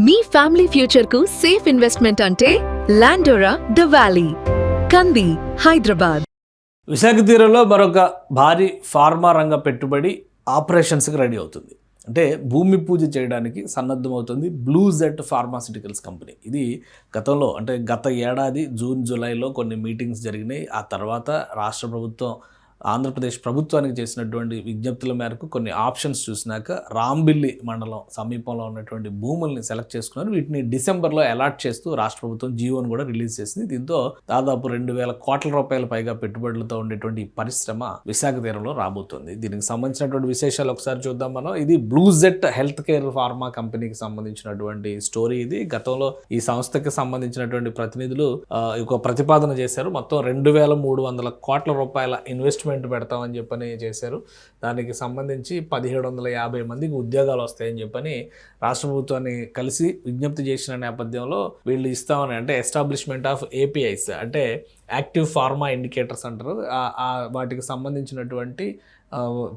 మీ family future కు safe investment అంటే లాండోరా the valley, కంది, హైదరాబాద్. విశాఖ తీరంలో మరొక భారీ ఫార్మా రంగ పెట్టుబడి ఆపరేషన్స్కి రెడీ అవుతుంది. అంటే భూమి పూజ చేయడానికి సన్నద్ధమవుతుంది బ్లూ జెట్ ఫార్మాసిటికల్స్ కంపెనీ. ఇది గతంలో అంటే గత ఏడాది జూన్ జూలైలో కొన్ని మీటింగ్స్ జరిగినాయి. ఆ తర్వాత రాష్ట్ర ప్రభుత్వం ఆంధ్రప్రదేశ్ ప్రభుత్వానికి చేసినటువంటి విజ్ఞప్తుల మేరకు కొన్ని ఆప్షన్స్ చూసినాక రాంబిల్లి మండలం సమీపంలో ఉన్నటువంటి భూముల్ని సెలెక్ట్ చేసుకున్నారు. వీటిని డిసెంబర్లో అలాట్ చేస్తూ రాష్ట్ర ప్రభుత్వం జీవోను కూడా రిలీజ్ చేసింది. దీంతో దాదాపు 2,000 కోట్ల రూపాయల పైగా పెట్టుబడులతో ఉండేటువంటి పరిశ్రమ విశాఖ తీరంలో రాబోతుంది. దీనికి సంబంధించినటువంటి విశేషాలు ఒకసారి చూద్దాం మనం. ఇది blue jet health care pharma కంపెనీకి సంబంధించినటువంటి స్టోరీ. ఇది గతంలో ఈ సంస్థకి సంబంధించినటువంటి ప్రతినిధులు ఒక ప్రతిపాదన చేశారు. మొత్తం 2,300 కోట్ల రూపాయల ఇన్వెస్ట్మెంట్ పెడతామని చెప్పని చేశారు. దానికి సంబంధించి 1,750 మందికి ఉద్యోగాలు వస్తాయని చెప్పని రాష్ట్ర ప్రభుత్వాన్ని కలిసి విజ్ఞప్తి చేసిన నేపథ్యంలో వీళ్ళు ఇస్తామని, అంటే ఎస్టాబ్లిష్మెంట్ ఆఫ్ ఏపీఐస్ అంటే యాక్టివ్ ఫార్మా ఇండికేటర్స్ అంటారు, వాటికి సంబంధించినటువంటి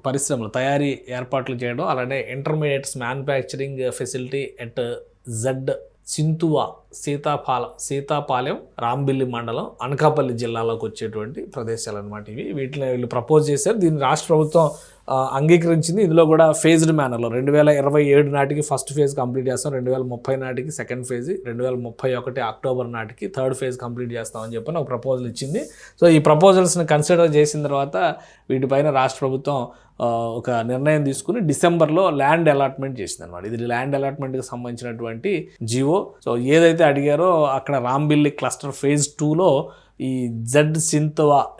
పరిశ్రమలు తయారీ ఏర్పాట్లు చేయడం, అలానే intermediates manufacturing facility at Z Chintuva Sitapalem Rambilli మండలం అనకాపల్లి జిల్లాలోకి వచ్చేటువంటి ప్రదేశాలు అనమాట ఇవి. వీటిని వీళ్ళు ప్రపోజ్ చేశారు. దీన్ని రాష్ట్ర ప్రభుత్వం అంగీకరించింది. ఇందులో కూడా ఫేజ్డ్ మేనర్లో 2027 నాటికి ఫస్ట్ ఫేజ్ కంప్లీట్ చేస్తాం, 2030 నాటికి సెకండ్ ఫేజ్, 2031 అక్టోబర్ నాటికి థర్డ్ ఫేజ్ కంప్లీట్ చేస్తామని చెప్పని ఒక ప్రపోజల్ ఇచ్చింది. సో ఈ ప్రపోజల్స్ని కన్సిడర్ చేసిన తర్వాత వీటిపైన రాష్ట్ర ప్రభుత్వం ఒక నిర్ణయం తీసుకుని డిసెంబర్లో ల్యాండ్ అలాట్మెంట్ చేసింది అనమాట. ఇది ల్యాండ్ అలాట్మెంట్కి సంబంధించినటువంటి జివో. సో ఏదైతే అడిగారో అక్కడ రాంబిల్లి క్లస్టర్ ఫేజ్ 2లో ఈ జెడ్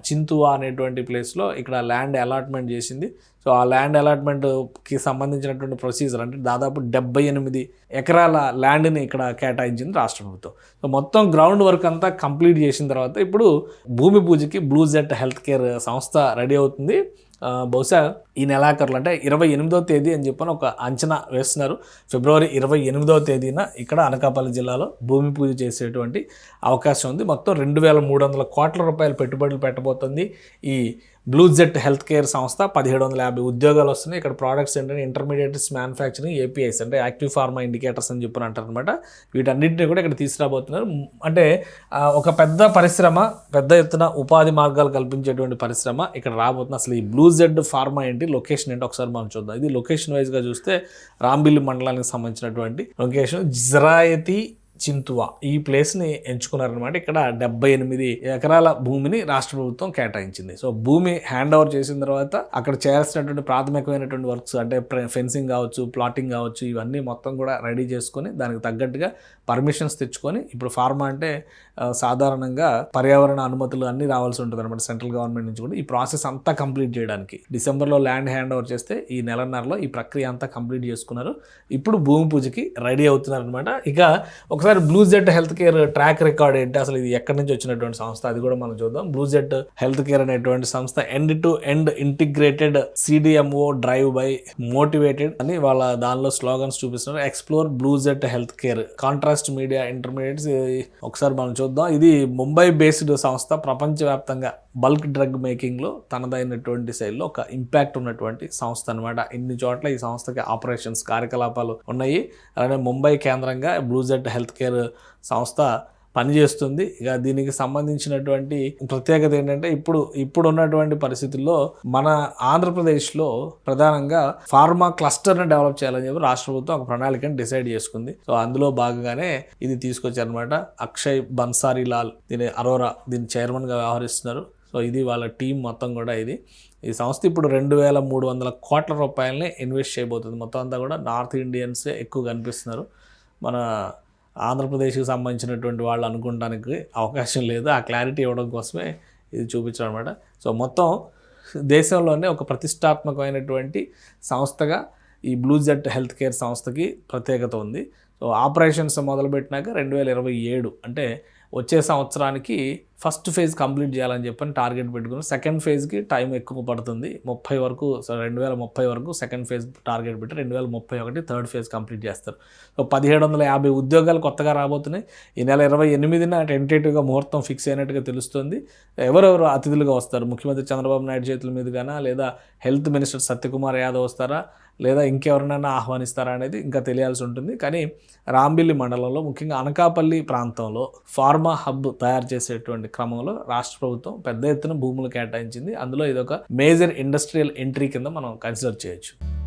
చింతువా అనేటువంటి ప్లేస్లో ఇక్కడ ల్యాండ్ అలాట్మెంట్ చేసింది. సో ఆ ల్యాండ్ అలాట్మెంట్కి సంబంధించినటువంటి ప్రొసీజర్ అంటే దాదాపు 78 ఎకరాల ల్యాండ్ని ఇక్కడ కేటాయించింది రాష్ట్ర ప్రభుత్వం. సో మొత్తం గ్రౌండ్ వర్క్ అంతా కంప్లీట్ చేసిన తర్వాత ఇప్పుడు భూమి పూజకి బ్లూ జెట్ హెల్త్ కేర్ సంస్థ రెడీ అవుతుంది. బహుశా ఈ నెలాఖరులు అంటే 28వ తేదీ అని చెప్పని ఒక అంచనా వేస్తున్నారు. ఫిబ్రవరి 28వ తేదీన ఇక్కడ అనకాపల్లి జిల్లాలో భూమి పూజ చేసేటువంటి అవకాశం ఉంది. మొత్తం 2,300 కోట్ల రూపాయల పెట్టుబడులు పెట్టబోతుంది ఈ బ్లూ జెట్ హెల్త్ కేర్ సంస్థ. 1,750 ఉద్యోగాలు వస్తున్నాయి. ఇక్కడ ప్రోడక్ట్స్ ఏంటంటే ఇంటర్మీడియట్స్ మ్యానుఫ్యాక్చరింగ్ ఏపీఐస్ అంటే యాక్టివ్ ఫార్మా ఇండికేటర్స్ అని చెప్పని అంటారు అనమాట. వీటన్నింటినీ కూడా ఇక్కడ తీసుకురాబోతున్నారు. అంటే ఒక పెద్ద పరిశ్రమ, పెద్ద ఎత్తున ఉపాధి మార్గాలు కల్పించేటువంటి పరిశ్రమ ఇక్కడ రాబోతుంది. అసలు ఈ బ్లూ జెడ్ ఫార్మా ఏంటి, లొకేషన్ ఏంటి ఒకసారి మనం చూద్దాం. ఇది లొకేషన్ వైజ్గా చూస్తే రాంబిల్లి మండలానికి సంబంధించినటువంటి లొకేషన్ జిరాయతి చింతువా ఈ ప్లేస్ని ఎంచుకున్నారనమాట. ఇక్కడ 78 ఎకరాల భూమిని రాష్ట్ర ప్రభుత్వం కేటాయించింది. సో భూమి హ్యాండ్ ఓవర్ చేసిన తర్వాత అక్కడ చేయాల్సినటువంటి ప్రాథమికమైనటువంటి వర్క్స్ అంటే ఫెన్సింగ్ కావచ్చు, ప్లాటింగ్ కావచ్చు, ఇవన్నీ మొత్తం కూడా రెడీ చేసుకొని దానికి తగ్గట్టుగా పర్మిషన్స్ తెచ్చుకొని ఇప్పుడు ఫార్మా అంటే సాధారణంగా పర్యావరణ అనుమతులు అన్నీ రావాల్సి ఉంటుంది అనమాట సెంట్రల్ గవర్నమెంట్ నుంచి కూడా. ఈ ప్రాసెస్ అంతా కంప్లీట్ చేయడానికి డిసెంబర్లో ల్యాండ్ హ్యాండ్ ఓవర్ చేస్తే ఈ నెలన్నరలో ఈ ప్రక్రియ అంతా కంప్లీట్ చేసుకున్నారు. ఇప్పుడు భూమి పూజకి రెడీ అవుతున్నారు అనమాట. ఇక ఒకసారి blue jet health care track record ఏంటి, అసలు ఇది ఎక్కడి నుంచి వచ్చినటువంటి సంస్థ అది కూడా మనం చూద్దాం. బ్లూ జెట్ హెల్త్ కేర్ అనేటువంటి సంస్థ end to end integrated CDMO drive by motivated అని వాళ్ళ దానిలో స్లోగన్స్ చూపిస్తున్నారు. Explore blue jet health care contrast media intermediates. ఒకసారి మనం చూద్దాం. ఇది ముంబై బేస్డ్ సంస్థ. ప్రపంచవ్యాప్తంగా బల్క్ డ్రగ్ మేకింగ్లో తనదైనటువంటి శైలిలో ఒక ఇంపాక్ట్ ఉన్నటువంటి సంస్థ అనమాట. ఇన్ని చోట్ల ఈ సంస్థకి ఆపరేషన్స్ కార్యకలాపాలు ఉన్నాయి. అలానే ముంబై కేంద్రంగా బ్లూ జెట్ హెల్త్ కేర్ సంస్థ పనిచేస్తుంది. ఇక దీనికి సంబంధించినటువంటి ప్రత్యేకత ఏంటంటే ఇప్పుడు ఉన్నటువంటి పరిస్థితుల్లో మన ఆంధ్రప్రదేశ్లో ప్రధానంగా ఫార్మా క్లస్టర్ని డెవలప్ చేయాలని చెప్పి రాష్ట్ర ప్రభుత్వం ఒక ప్రణాళికను డిసైడ్ చేసుకుంది. సో అందులో భాగంగానే ఇది తీసుకొచ్చారనమాట. అక్షయ్ బన్సారీ లాల్ అరోరా దీని చైర్మన్గా వ్యవహరిస్తున్నారు. సో ఇది వాళ్ళ టీం మొత్తం కూడా. ఈ సంస్థ ఇప్పుడు 2,300 కోట్ల రూపాయలని ఇన్వెస్ట్ చేయబోతుంది. మొత్తం అంతా కూడా నార్త్ ఇండియన్సే ఎక్కువ కనిపిస్తున్నారు. మన ఆంధ్రప్రదేశ్కి సంబంధించినటువంటి వాళ్ళు అనుకోవడానికి అవకాశం లేదు. ఆ క్లారిటీ ఇవ్వడం కోసమే ఇది చూపించడం అనమాట. సో మొత్తం దేశంలోనే ఒక ప్రతిష్టాత్మకమైనటువంటి సంస్థగా ఈ బ్లూ జెట్ హెల్త్ కేర్ సంస్థకి ప్రత్యేకత ఉంది. సో ఆపరేషన్స్ మొదలుపెట్టినాక 2027 అంటే వచ్చే సంవత్సరానికి ఫస్ట్ ఫేజ్ కంప్లీట్ చేయాలని చెప్పని టార్గెట్ పెట్టుకుని సెకండ్ ఫేజ్కి టైం ఎక్కువ పడుతుంది. 2030 వరకు సెకండ్ ఫేజ్ టార్గెట్ పెట్టి 2031 థర్డ్ ఫేజ్ కంప్లీట్ చేస్తారు. సో 1,750 ఉద్యోగాలు కొత్తగా రాబోతున్నాయి. ఈ నెల 28న టెంటేటివ్గా ముహూర్తం ఫిక్స్ అయినట్టుగా తెలుస్తుంది. ఎవరెవరు అతిథులుగా వస్తారు, ముఖ్యమంత్రి చంద్రబాబు నాయుడు చేతుల మీదుగానా లేదా హెల్త్ మినిస్టర్ సత్యకుమార్ యాదవ్ వస్తారా, లేదా ఇంకెవరినైనా ఆహ్వానిస్తారా అనేది ఇంకా తెలియాల్సి ఉంటుంది. కానీ రాంబిల్లి మండలంలో ముఖ్యంగా అనకాపల్లి ప్రాంతంలో ఫార్మా హబ్ తయారు చేసేటువంటి క్రమంలో రాష్ట్ర ప్రభుత్వం పెద్ద ఎత్తున భూములు కేటాయించింది. అందులో ఇదొక మేజర్ ఇండస్ట్రియల్ ఎంట్రీ కింద మనం కన్సిడర్ చేయొచ్చు.